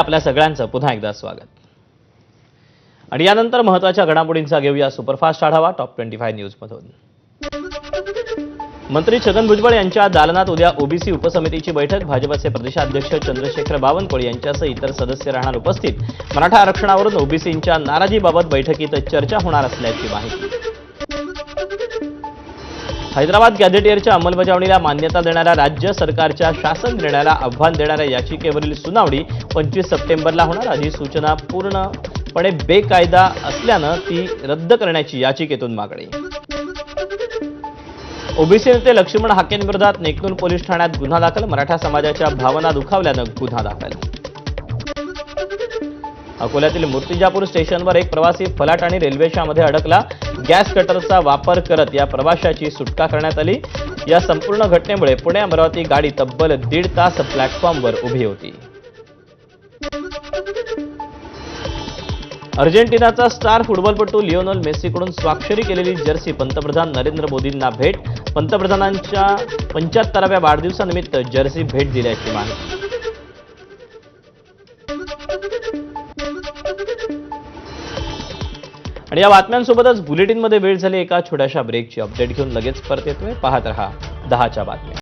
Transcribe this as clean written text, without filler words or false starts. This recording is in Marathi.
आपल्या सगळ्यांचं पुन्हा एकदा स्वागत। आणि यानंतर महत्त्वाच्या घडामोडींचा घेऊया सुपरफास्ट आढावा टॉप 25 न्यूज मधून। मंत्री छगन भुजबळ यांच्या दालनात उद्या ओबीसी उपसमितीची बैठक। भाजपचे प्रदेशाध्यक्ष चंद्रशेखर बावनकुळे यांच्यासह इतर सदस्य राहणार उपस्थित। मराठा आरक्षणावरून ओबीसींच्या नाराजीबाबत बैठकीत चर्चा होणार असल्याची माहिती। हैदराबाद गॅझेटियरच्या अंमलबजावणीला मान्यता देणाऱ्या राज्य सरकारच्या शासन निर्णयाला आव्हान देणाऱ्या याचिकेवरील सुनावणी 25 सप्टेंबरला होणार। अधिसूचना पूर्णपणे बेकायदा असल्यानं ती रद्द करण्याची याचिकेतून मागणी। ओबीसी नेते लक्ष्मण हाकेंविरोधात नेकनूर पोलीस ठाण्यात गुन्हा दाखल। मराठा समाजाच्या भावना दुखावल्यानं गुन्हा दाखल। अकोल्यातील मूर्तिजापूर स्टेशनवर एक प्रवासी फलाट आणि रेल्वेच्यामध्ये अडकला। गॅस कटरचा वापर करत या प्रवाशाची सुटका करण्यात आली। या संपूर्ण घटनेमुळे पुणे अमरावती गाडी तब्बल 1.5 तास प्लॅटफॉर्मवर उभी होती। अर्जेंटिनाचा स्टार फुटबॉलपटू लिओनेल मेसीकडून स्वाक्षरी केलेली जर्सी पंतप्रधान नरेंद्र मोदींना भेट। पंतप्रधानांच्या 75व्या वाढदिवसानिमित्त जर्सी भेट दिल्याची माहिती। आणि या बातम्यांसोबतच बुलेटिनमध्ये वेळ झाली एका छोट्याशा ब्रेकची। अपडेट घेऊन लगेच परत येतोय। पाहत रहा 10च्या बातम्या।